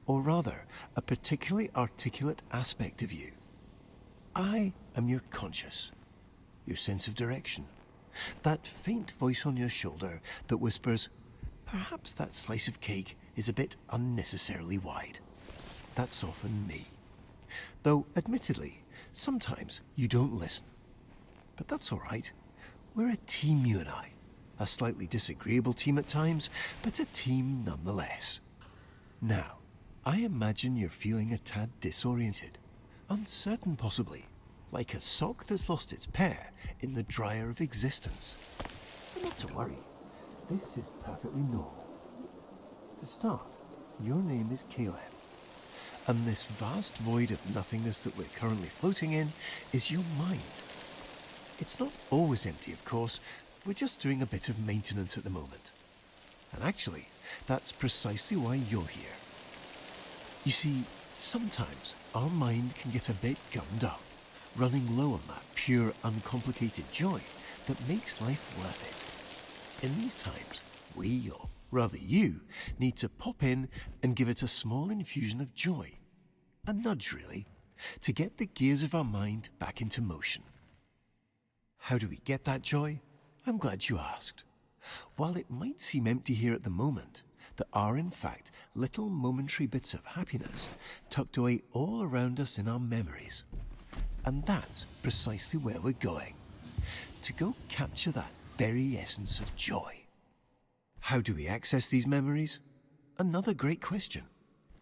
or rather, a particularly articulate aspect of you. I am your conscious, your sense of direction. That faint voice on your shoulder that whispers, perhaps that slice of cake is a bit unnecessarily wide. That's often me. Though, admittedly, sometimes you don't listen. But that's all right. We're a team, you and I. A slightly disagreeable team at times, but a team nonetheless. Now, I imagine you're feeling a tad disoriented, uncertain possibly, like a sock that's lost its pair in the dryer of existence. But not to worry, this is perfectly normal. To start, your name is Caleb, and this vast void of nothingness that we're currently floating in is your mind. It's not always empty, of course. We're just doing a bit of maintenance at the moment. And actually, that's precisely why you're here. You see, sometimes our mind can get a bit gummed up, running low on that pure, uncomplicated joy that makes life worth it. In these times, we, or rather you, need to pop in and give it a small infusion of joy. A nudge, really, to get the gears of our mind back into motion. How do we get that joy? I'm glad you asked. While it might seem empty here at the moment, there are in fact little momentary bits of happiness tucked away all around us in our memories. And that's precisely where we're going. To go capture that very essence of joy. How do we access these memories? Another great question.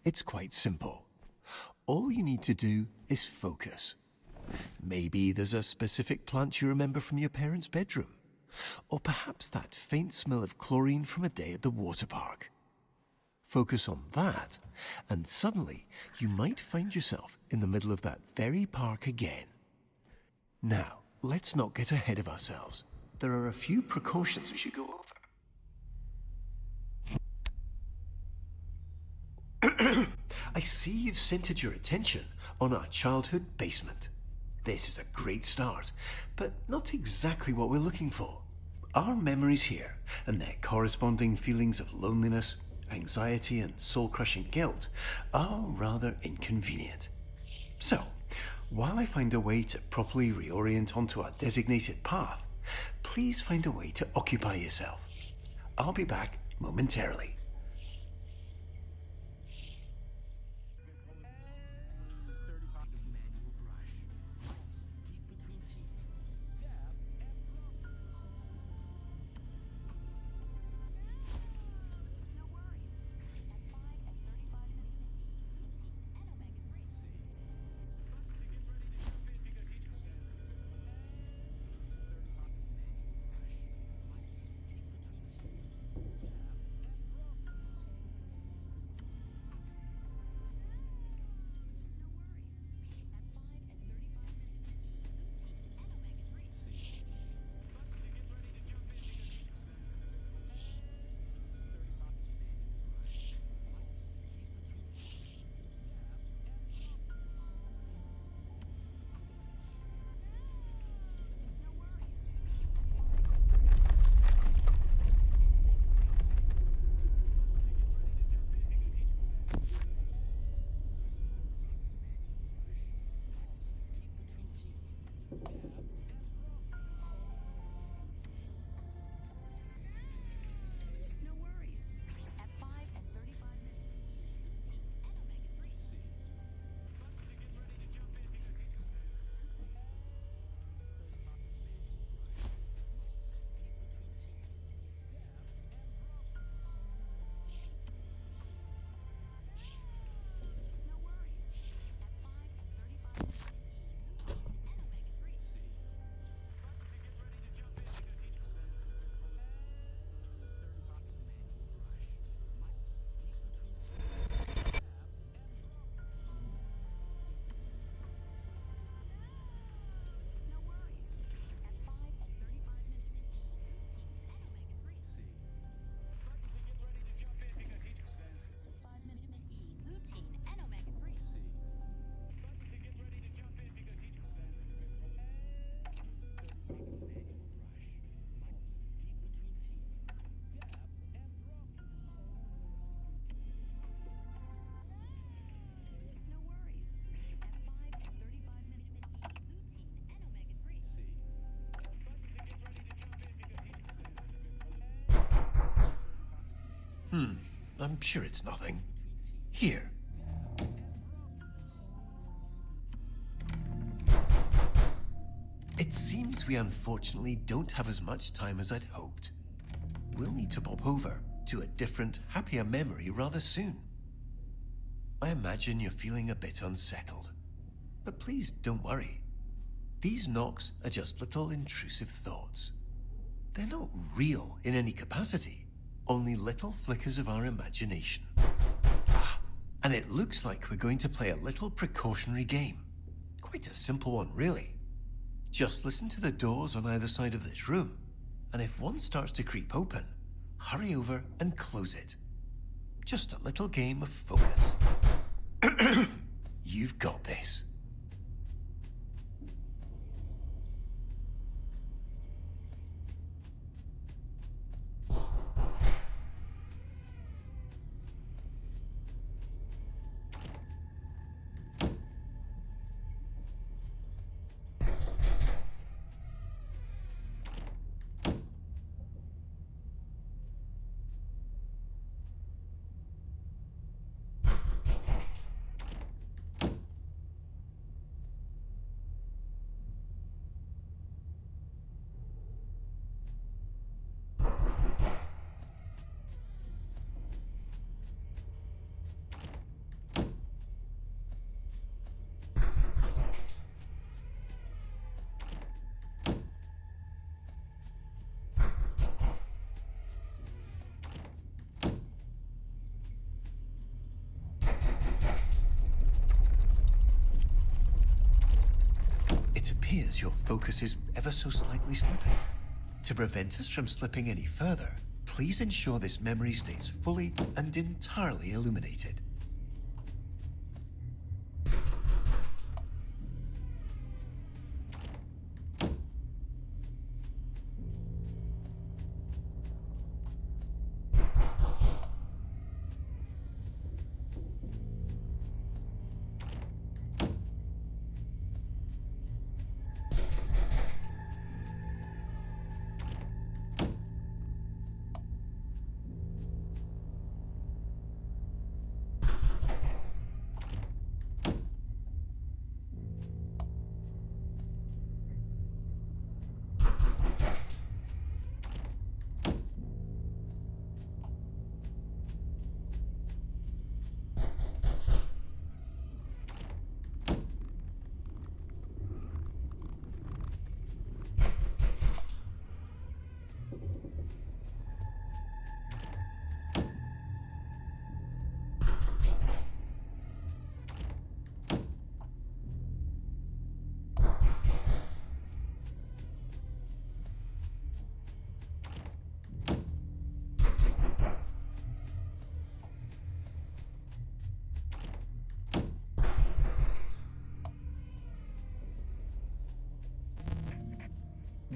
It's quite simple. All you need to do is focus. Maybe there's a specific plant you remember from your parents' bedroom. Or perhaps that faint smell of chlorine from a day at the water park. Focus on that, and suddenly you might find yourself in the middle of that very park again. Now, let's not get ahead of ourselves. There are a few precautions we should go over. I see you've centered your attention on our childhood basement. This is a great start, but not exactly what we're looking for. Our memories here, and their corresponding feelings of loneliness, anxiety, and soul-crushing guilt, are rather inconvenient. So, while I find a way to properly reorient onto our designated path, please find a way to occupy yourself. I'll be back momentarily. I'm sure it's nothing. Here. It seems we unfortunately don't have as much time as I'd hoped. We'll need to pop over to a different, happier memory rather soon. I imagine you're feeling a bit unsettled. But please don't worry. These knocks are just little intrusive thoughts. They're not real in any capacity, only little flickers of our imagination. And it looks like we're going to play a little precautionary game. Quite a simple one, really. Just listen to the doors on either side of this room, and if one starts to creep open, hurry over and close it. Just a little game of focus. You've got this. It appears your focus is ever so slightly slipping. To prevent us from slipping any further, please ensure this memory stays fully and entirely illuminated.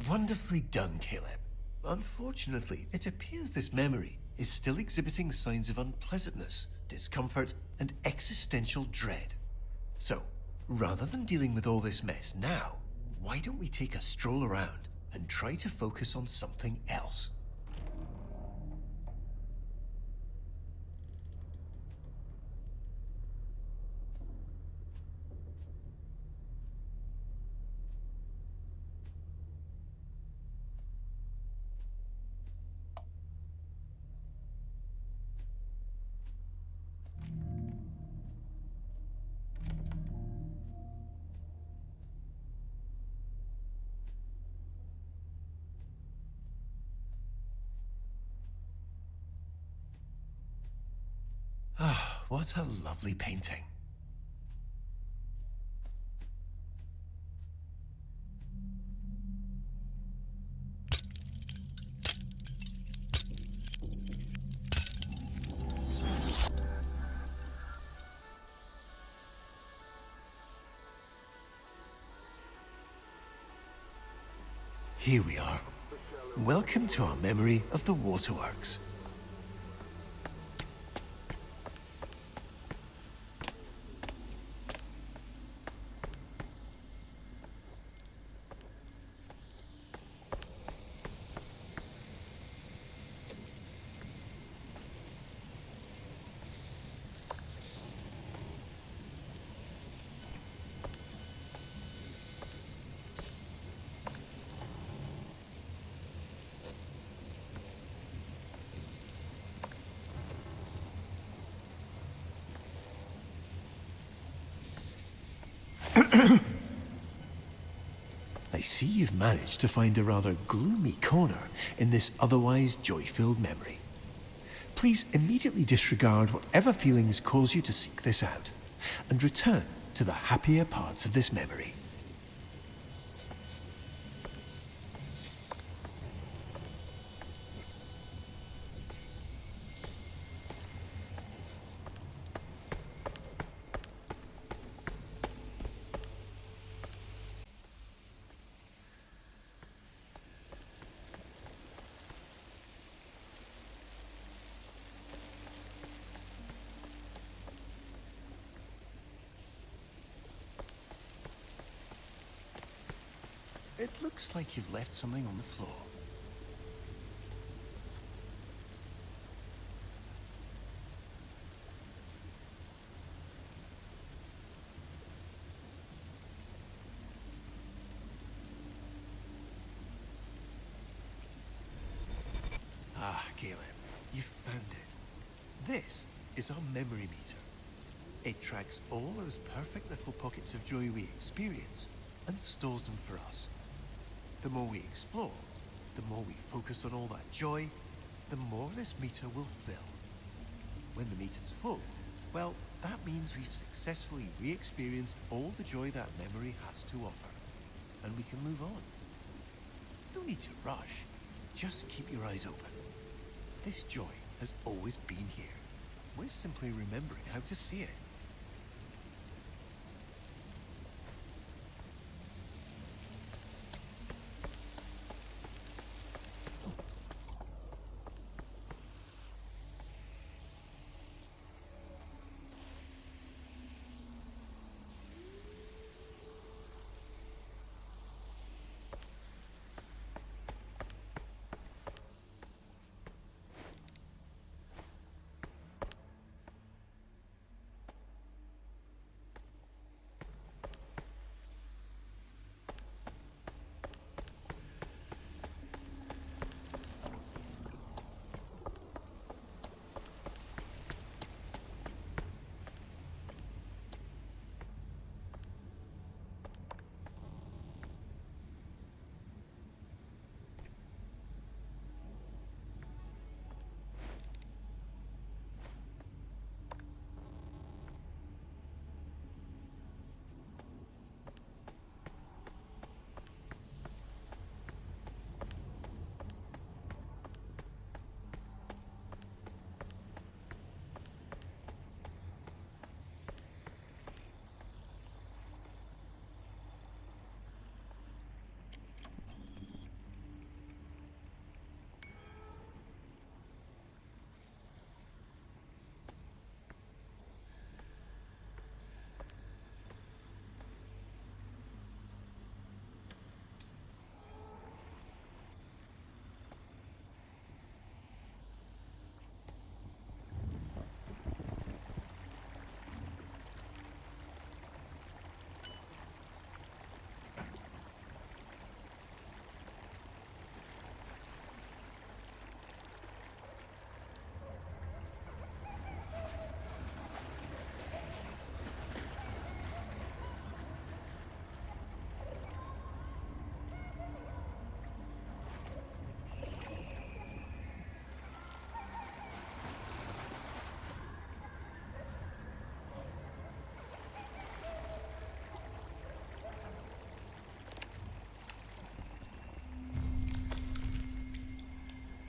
Wonderfully done, Caleb. Unfortunately, it appears this memory is still exhibiting signs of unpleasantness, discomfort, and existential dread. So, rather than dealing with all this mess now, why don't we take a stroll around and try to focus on something else? Ah, what a lovely painting. Here we are. Welcome to our memory of the waterworks. I see you've managed to find a rather gloomy corner in this otherwise joy-filled memory. Please immediately disregard whatever feelings cause you to seek this out, and return to the happier parts of this memory. It looks like you've left something on the floor. Ah, Caleb, you found it. This is our memory meter. It tracks all those perfect little pockets of joy we experience and stores them for us. The more we explore, the more we focus on all that joy, the more this meter will fill. When the meter's full, well, that means we've successfully re-experienced all the joy that memory has to offer, and we can move on. No need to rush, just keep your eyes open. This joy has always been here. We're simply remembering how to see it.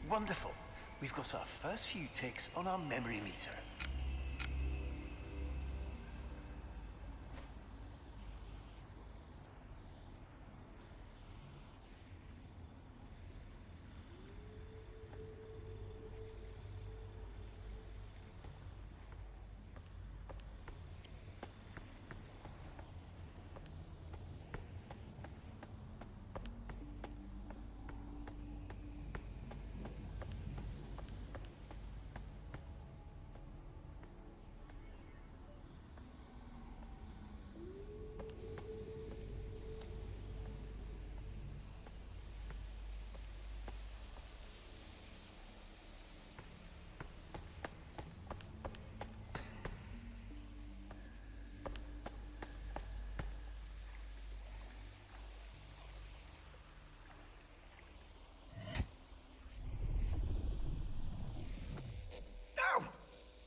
Wonderful. We've got our first few ticks on our memory meter.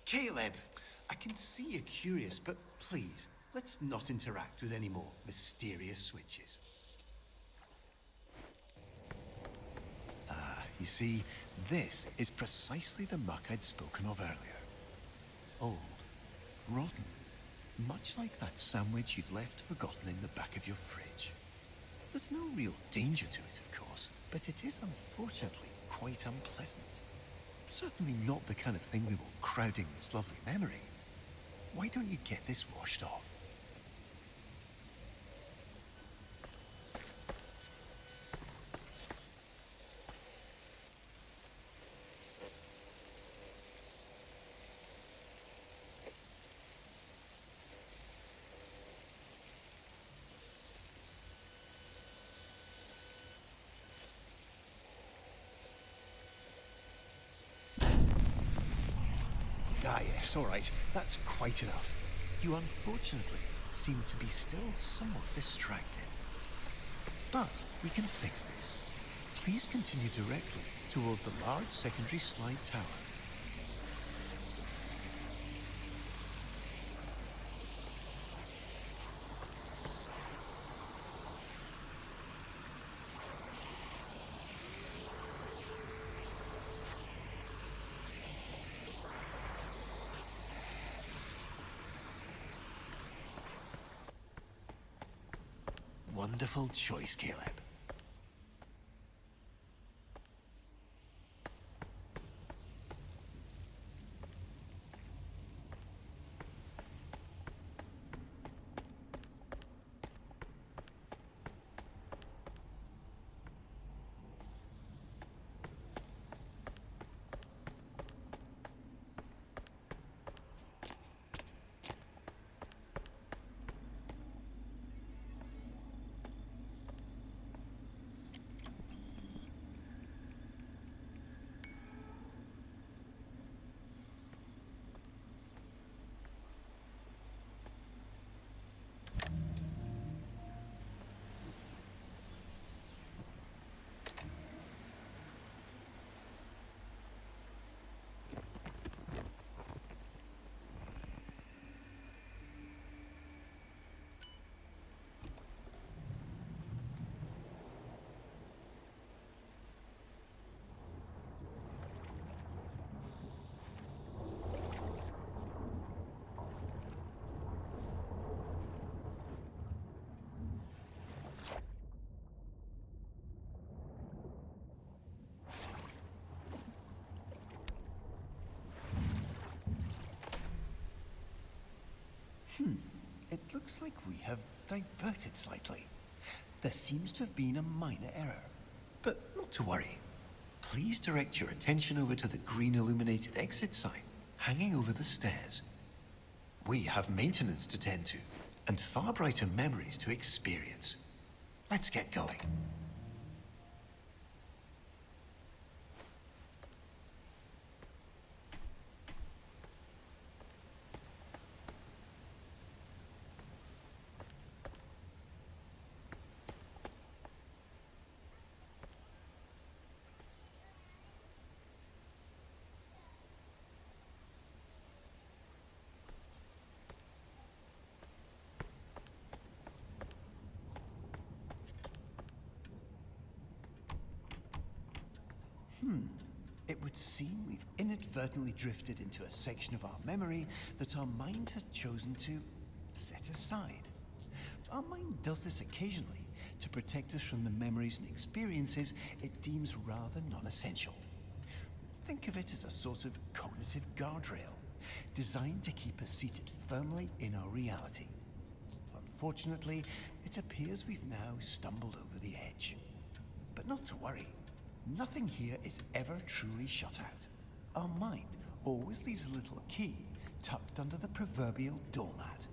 Caleb, I can see you're curious, but please, let's not interact with any more mysterious switches. You see, this is precisely the muck I'd spoken of earlier. Old, rotten, much like that sandwich you've left forgotten in the back of your fridge. There's no real danger to it, of course, but it is unfortunately quite unpleasant. Certainly not the kind of thing we want crowding this lovely memory. Why don't you get this washed off? Ah yes, all right. That's quite enough. You unfortunately seem to be still somewhat distracted. But we can fix this. Please continue directly toward the large secondary slide tower. Wonderful choice, Caleb. It looks like we have diverted slightly. There seems to have been a minor error, but not to worry. Please direct your attention over to the green illuminated exit sign hanging over the stairs. We have maintenance to tend to, and far brighter memories to experience. Let's get going. It would seem we've inadvertently drifted into a section of our memory that our mind has chosen to set aside. Our mind does this occasionally to protect us from the memories and experiences it deems rather non-essential. Think of it as a sort of cognitive guardrail, designed to keep us seated firmly in our reality. Unfortunately, it appears we've now stumbled over the edge. But not to worry. Nothing here is ever truly shut out. Our mind always leaves a little key tucked under the proverbial doormat.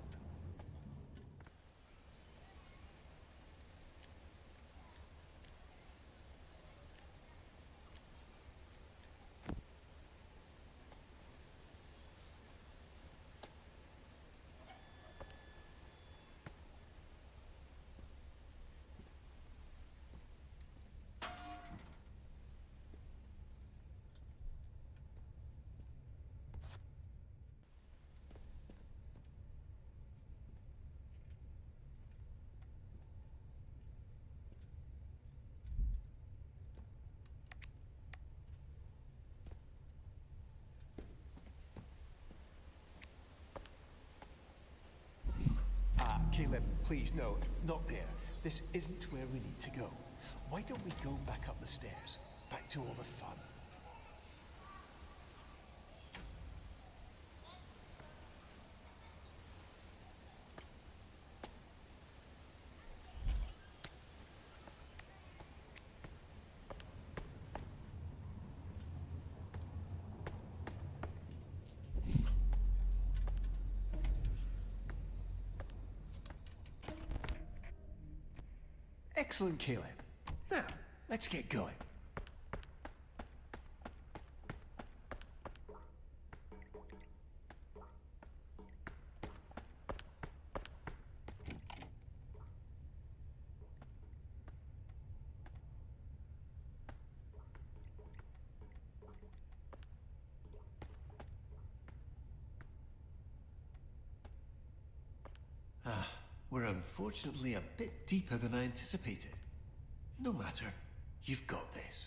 Caleb, please, no, not there. This isn't where we need to go. Why don't we go back up the stairs? Back to all the fun. Excellent, Caleb. Now, let's get going. We're unfortunately a bit deeper than I anticipated. No matter. You've got this.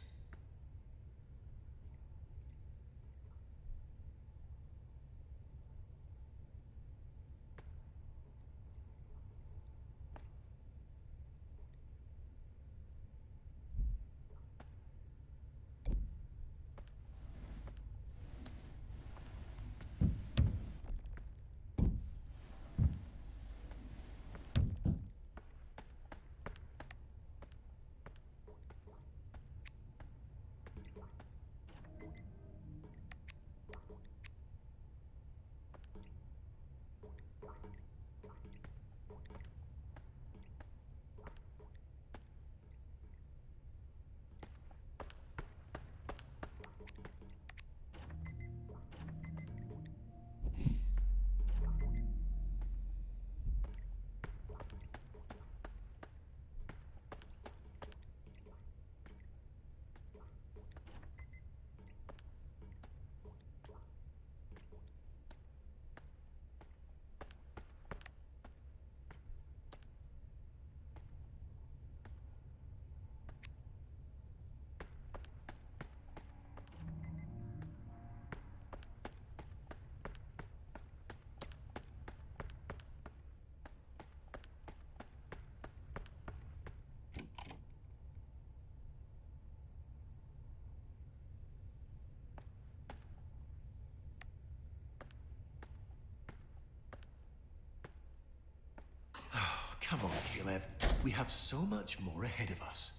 Come on, Caleb. We have so much more ahead of us.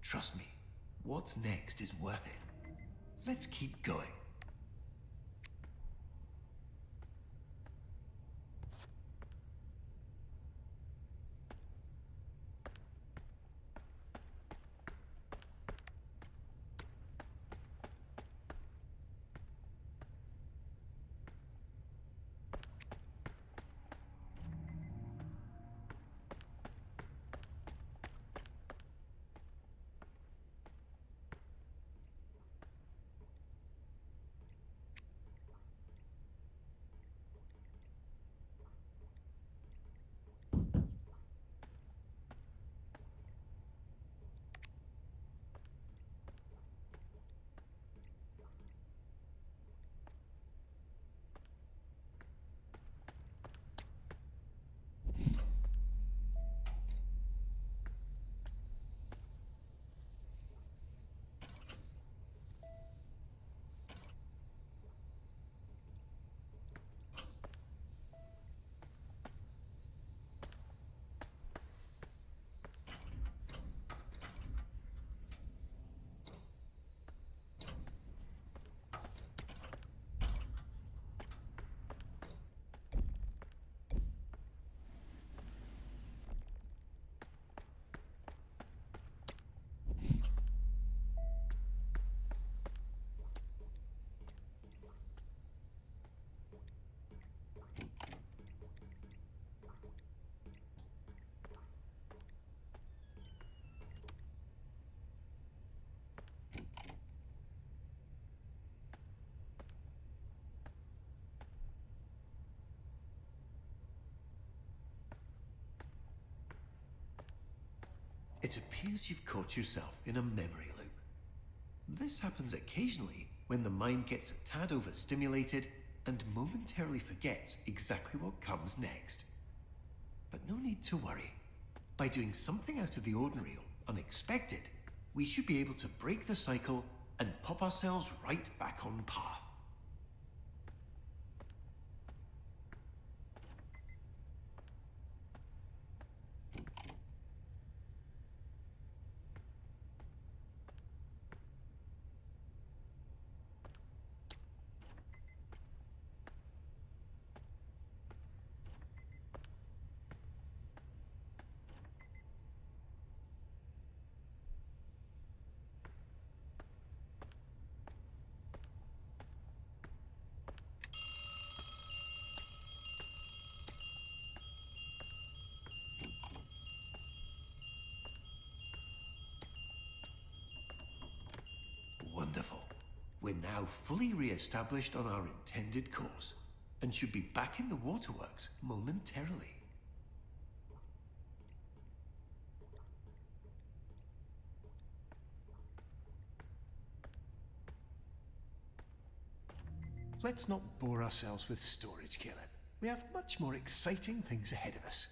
Trust me, what's next is worth it. Let's keep going. It appears you've caught yourself in a memory loop. This happens occasionally when the mind gets a tad overstimulated and momentarily forgets exactly what comes next. But no need to worry. By doing something out of the ordinary or unexpected, we should be able to break the cycle and pop ourselves right back on path. Wonderful. We're now fully re-established on our intended course, and should be back in the waterworks momentarily. Let's not bore ourselves with storage, Caleb. We have much more exciting things ahead of us.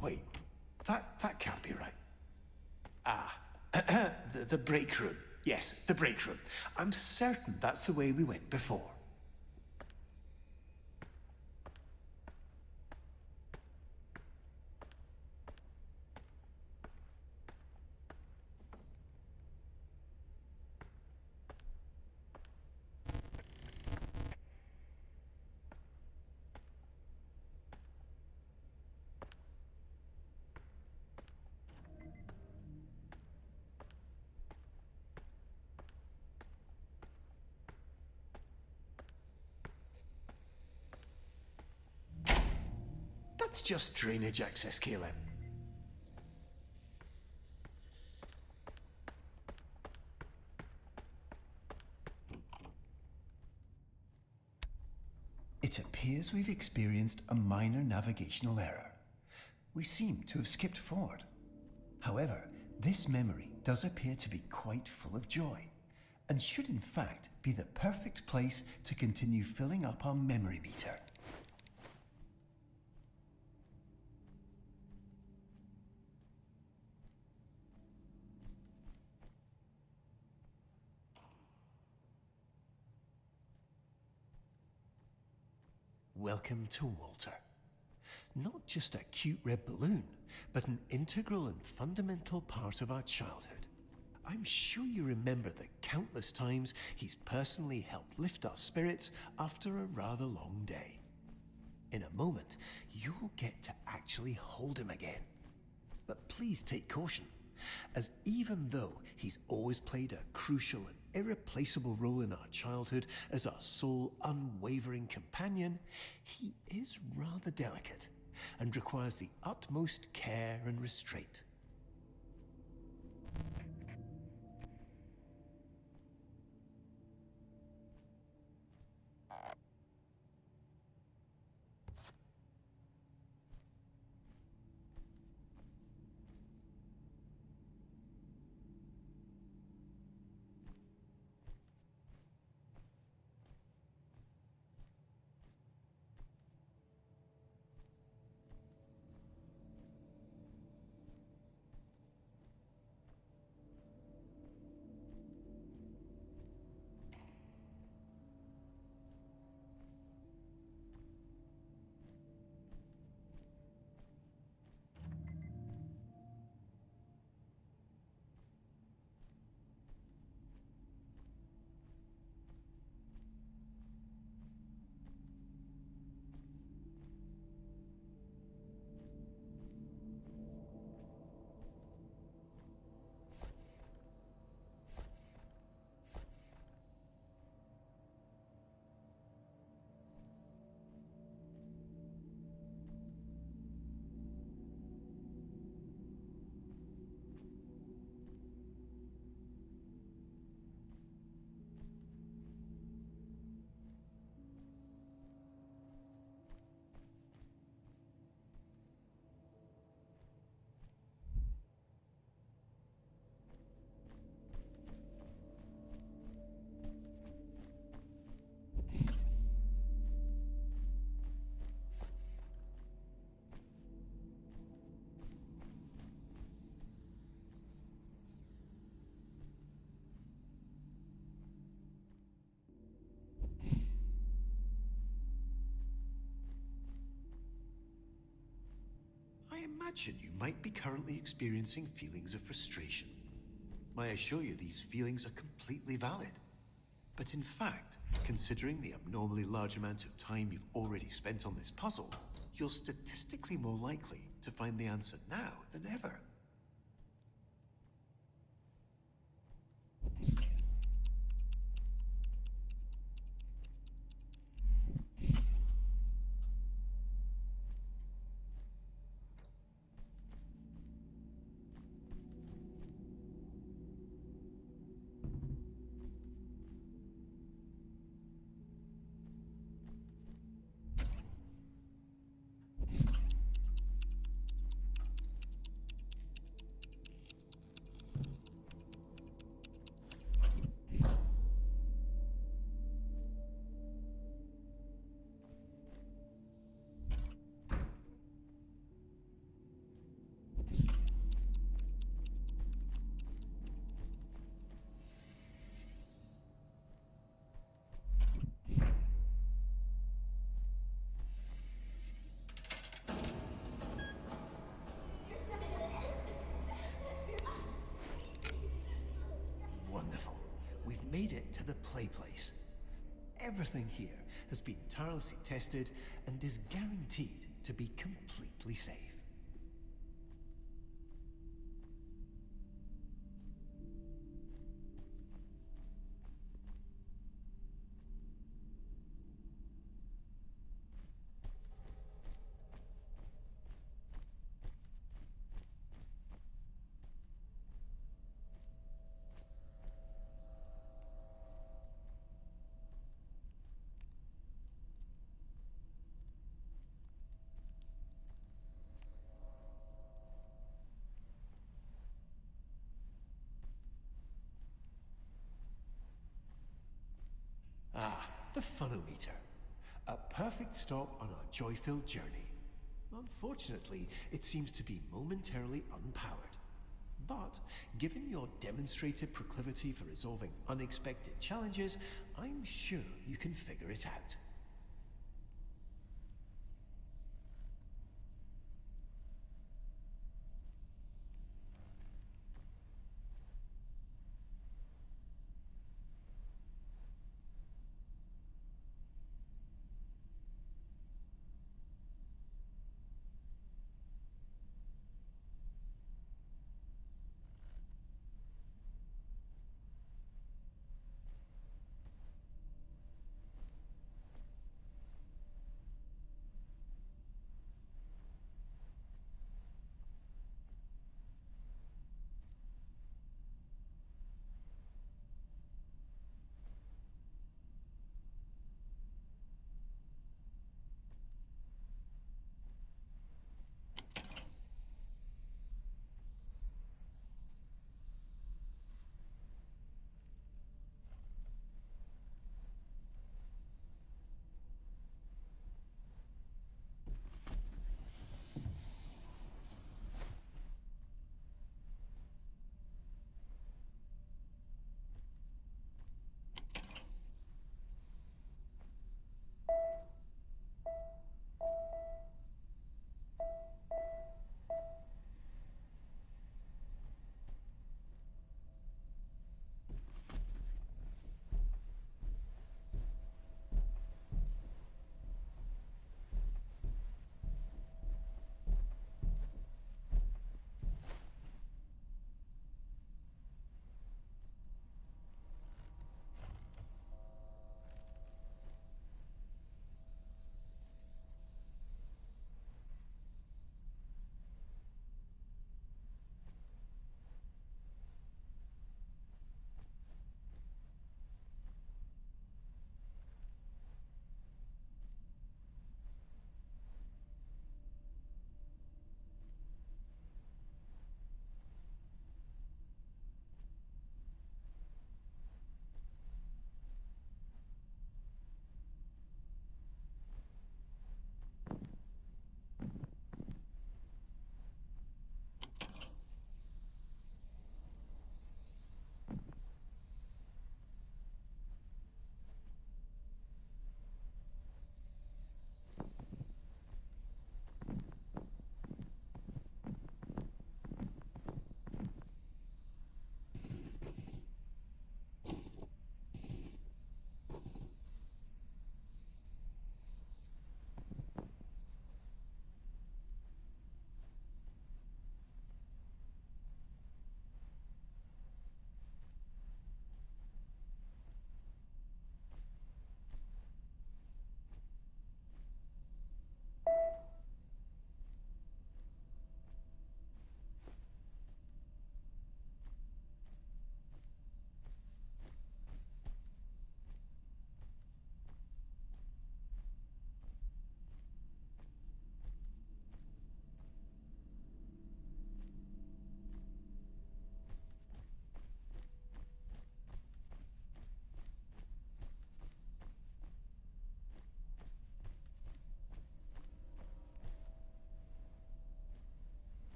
Wait, that can't be right. Ah, the break room. Yes, the break room. I'm certain that's the way we went before. That's just drainage access, Caleb. It appears we've experienced a minor navigational error. We seem to have skipped forward. However, this memory does appear to be quite full of joy, and should in fact be the perfect place to continue filling up our memory meter. Welcome to Walter. Not just a cute red balloon, but an integral and fundamental part of our childhood. I'm sure you remember the countless times he's personally helped lift our spirits after a rather long day. In a moment, you'll get to actually hold him again. But please take caution, as even though he's always played a crucial and irreplaceable role in our childhood as our sole unwavering companion, he is rather delicate and requires the utmost care and restraint. imagine you might be currently experiencing feelings of frustration. May I assure you these feelings are completely valid. But in fact, considering the abnormally large amount of time you've already spent on this puzzle, you're statistically more likely to find the answer now than ever. Wonderful. We've made it to the play place. Everything here has been tirelessly tested and is guaranteed to be completely safe. Ah, the funometer. A perfect stop on our joy-filled journey. Unfortunately, it seems to be momentarily unpowered. But, given your demonstrated proclivity for resolving unexpected challenges, I'm sure you can figure it out.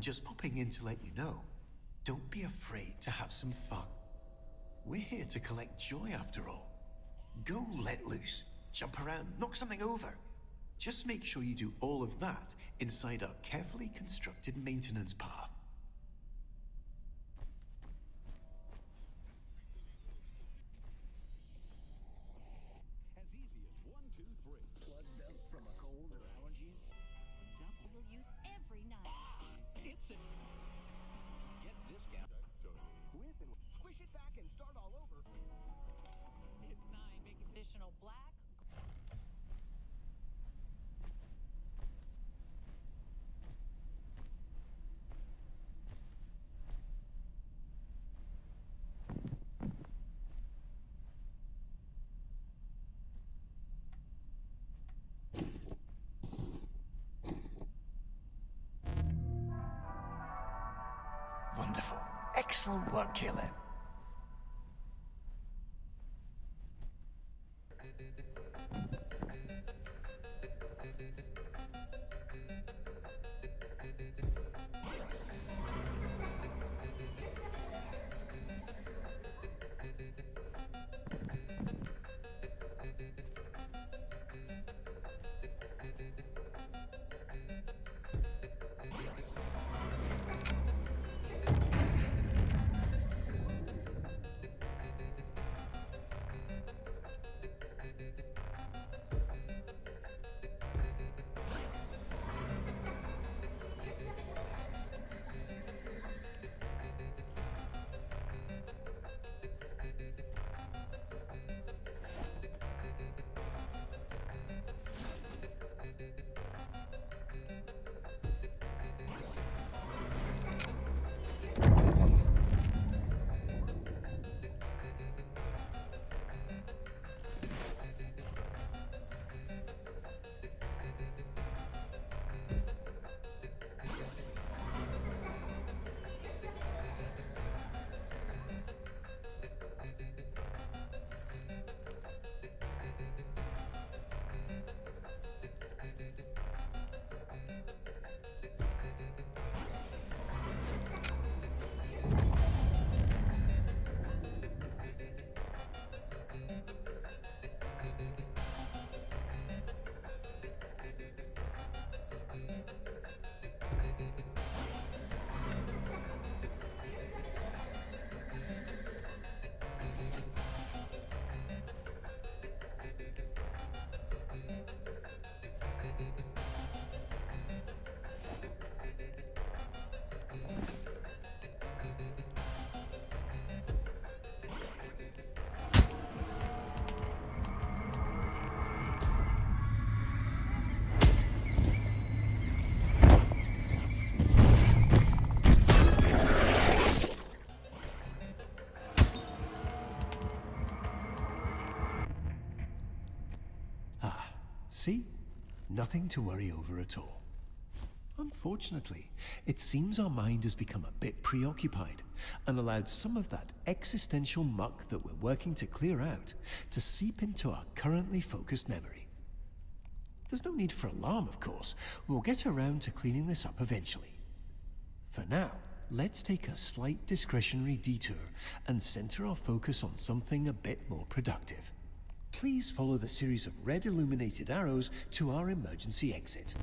I'm just popping in to let you know. Don't be afraid to have some fun. We're here to collect joy after all. Go let loose, jump around, knock something over. Just make sure you do all of that inside our carefully constructed maintenance path. As easy as 1, 2, 3. Plugged up from a cold or allergies? Double will use every night. It's a... Get discount. With and squish it back and start all over. Hit 9, make additional black. Wonderful. Excellent work, Caleb. See? Nothing to worry over at all. Unfortunately, it seems our mind has become a bit preoccupied and allowed some of that existential muck that we're working to clear out to seep into our currently focused memory. There's no need for alarm, of course. We'll get around to cleaning this up eventually. For now, let's take a slight discretionary detour and center our focus on something a bit more productive. Please follow the series of red illuminated arrows to our emergency exit.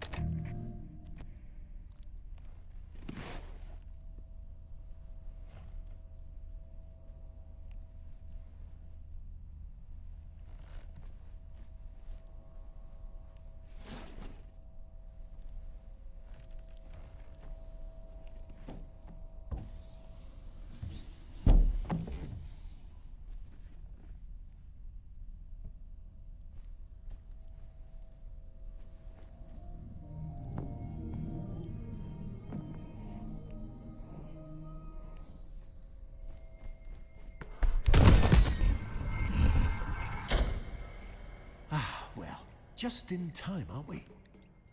Well, just in time, aren't we?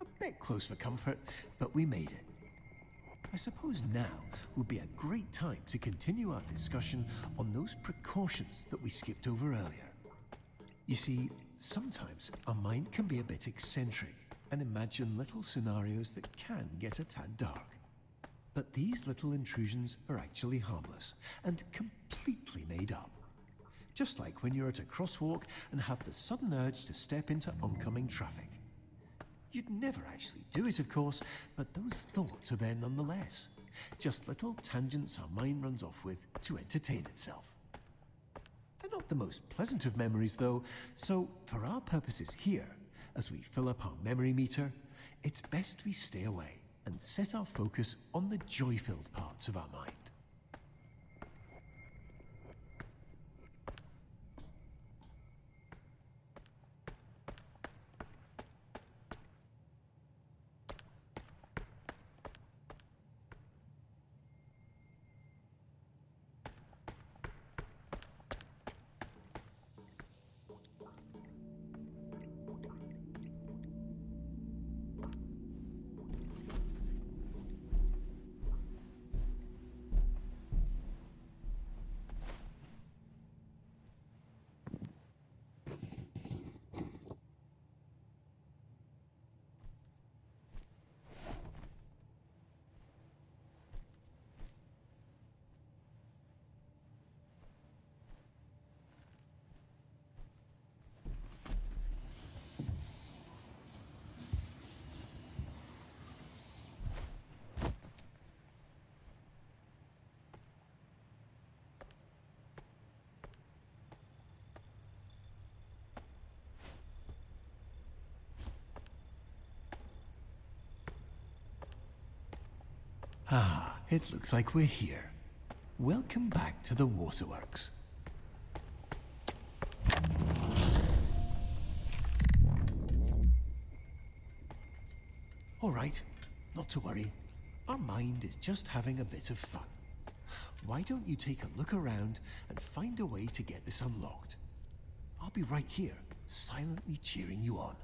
A bit close for comfort, but we made it. I suppose now would be a great time to continue our discussion on those precautions that we skipped over earlier. You see, sometimes our mind can be a bit eccentric and imagine little scenarios that can get a tad dark. But these little intrusions are actually harmless and completely made up. Just like when you're at a crosswalk and have the sudden urge to step into oncoming traffic. You'd never actually do it, of course, but those thoughts are there nonetheless. Just little tangents our mind runs off with to entertain itself. They're not the most pleasant of memories, though, so for our purposes here, as we fill up our memory meter, it's best we stay away and set our focus on the joy-filled parts of our mind. Ah, it looks like we're here. Welcome back to the waterworks. All right, not to worry. Our mind is just having a bit of fun. Why don't you take a look around and find a way to get this unlocked? I'll be right here, silently cheering you on.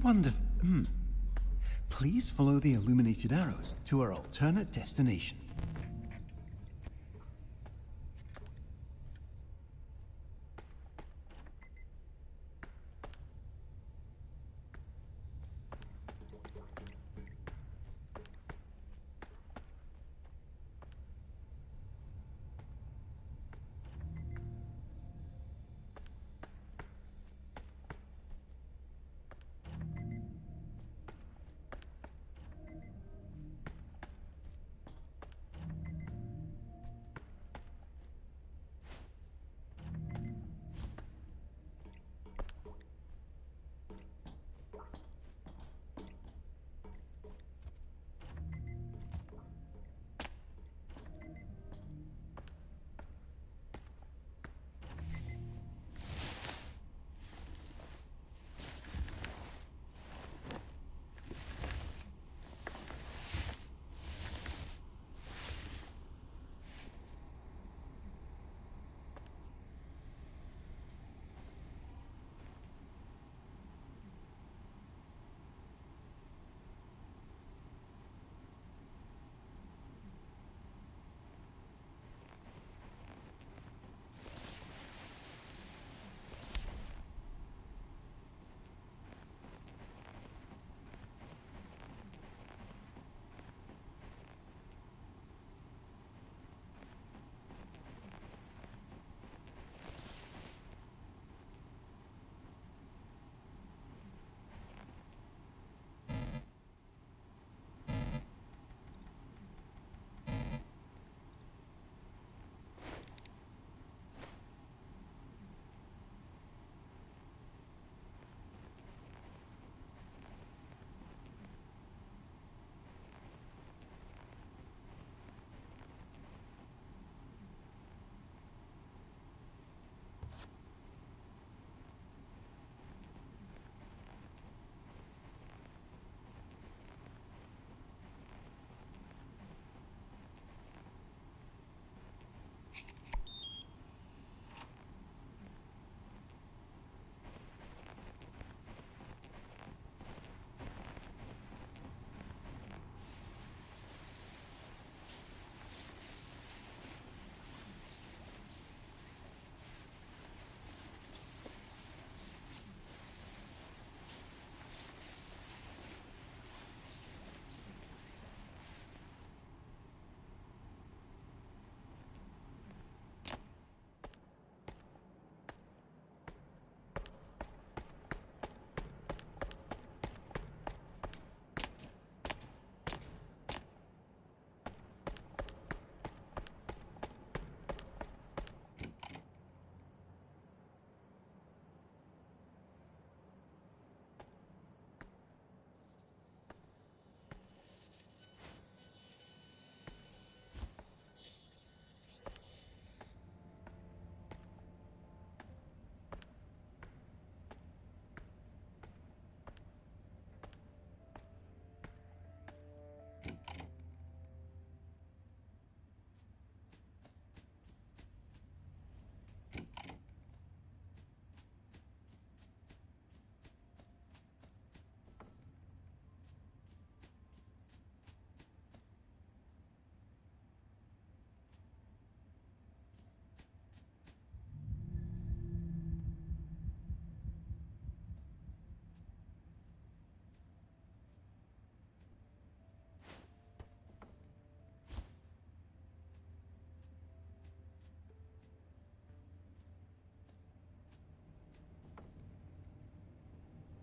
Wonderful. Please follow the illuminated arrows to our alternate destination.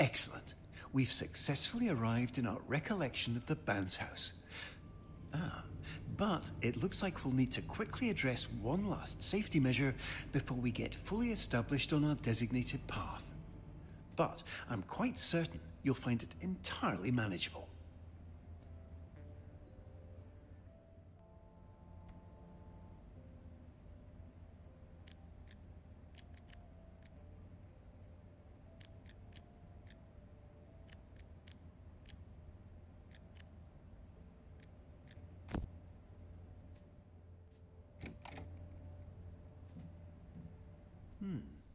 Excellent. We've successfully arrived in our recollection of the bounce house. But it looks like we'll need to quickly address one last safety measure before we get fully established on our designated path. But I'm quite certain you'll find it entirely manageable.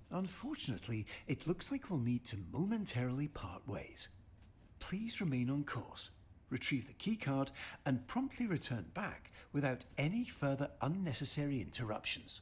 Unfortunately, it looks like we'll need to momentarily part ways. Please remain on course, retrieve the keycard, and promptly return back without any further unnecessary interruptions.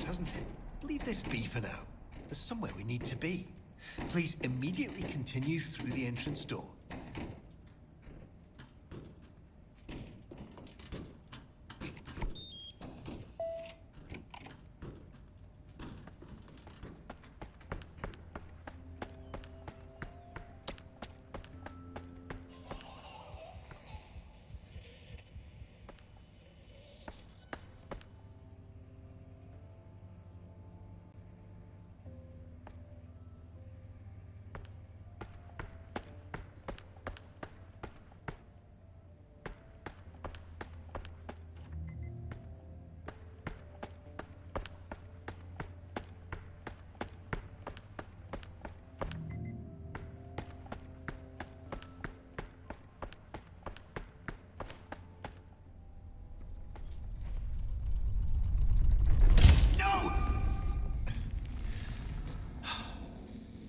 hasn't it? Leave this be for now. There's somewhere we need to be. Please immediately continue through the entrance door.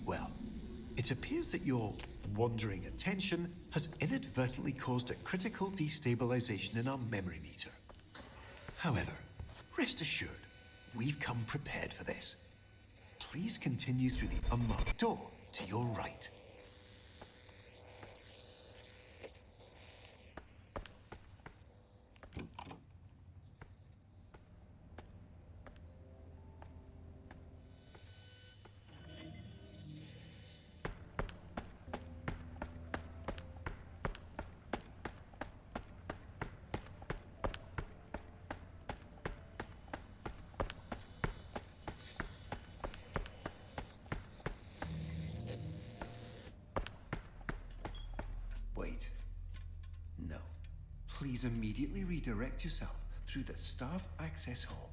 Well, it appears that your wandering attention has inadvertently caused a critical destabilization in our memory meter. However, rest assured, we've come prepared for this. Please continue through the unmarked door to your right. Wait. No. Please immediately redirect yourself through the staff access hall.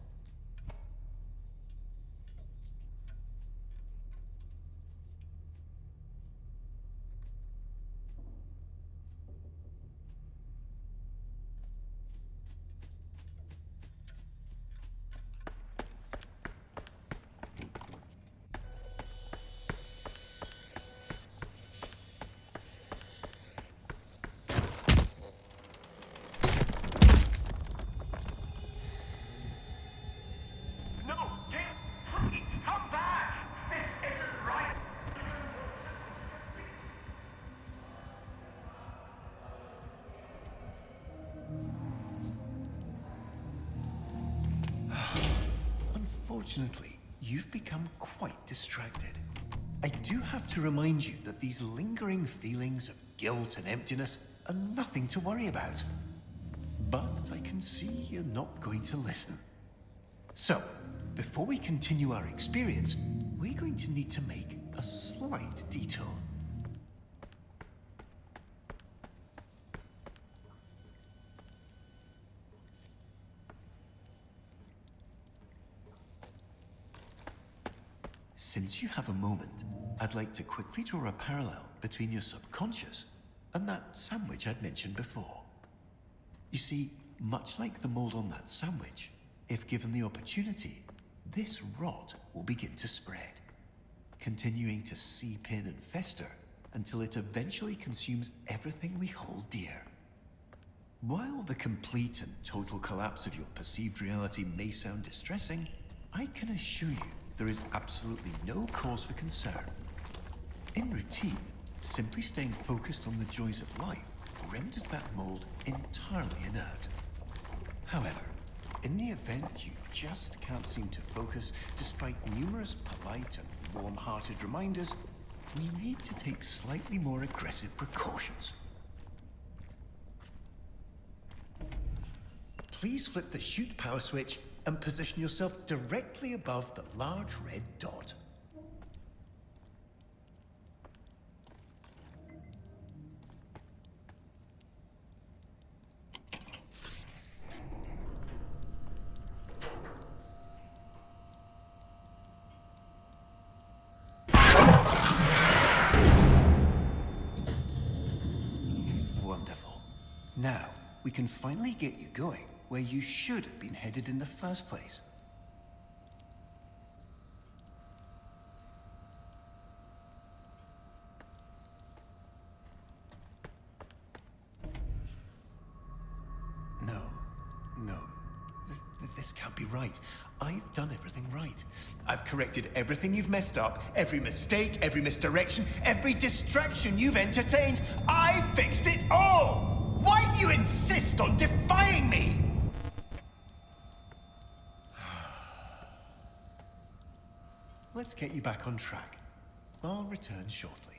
No, Dale, please, come back! This isn't right! Unfortunately, you've become quite distracted. I do have to remind you that these lingering feelings of guilt and emptiness are nothing to worry about. But I can see you're not going to listen. So, before we continue our experience, we're going to need to make a slight detour. Since you have a moment, I'd like to quickly draw a parallel between your subconscious and that sandwich I'd mentioned before. You see, much like the mold on that sandwich, if given the opportunity, this rot will begin to spread, continuing to seep in and fester until it eventually consumes everything we hold dear. While the complete and total collapse of your perceived reality may sound distressing, I can assure you there is absolutely no cause for concern. In routine, simply staying focused on the joys of life renders that mold entirely inert. However, in the event you just can't seem to focus despite numerous polite and warm-hearted reminders, we need to take slightly more aggressive precautions. Please flip the shoot power switch and position yourself directly above the large red dot. Wonderful. Now, we can finally get you going where you should have been headed in the first place. No. This can't be right. I've done everything right. I've corrected everything you've messed up, every mistake, every misdirection, every distraction you've entertained. I fixed it all! Why do you insist on defying me? Let's get you back on track. I'll return shortly.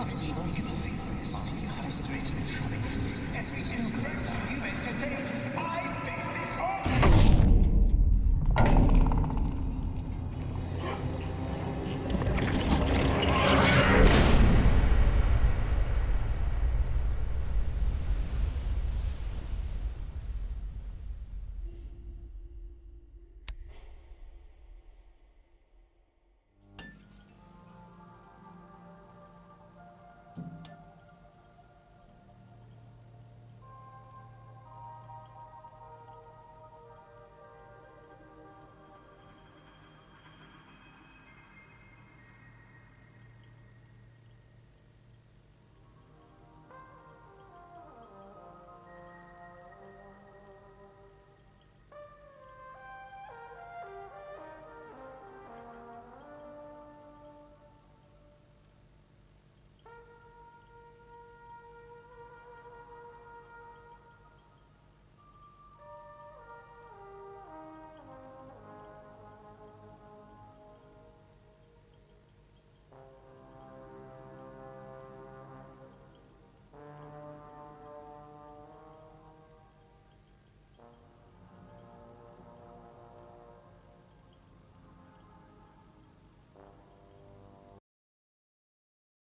We can fix this. Frustrated and trying to. Every incorrect you've entertained.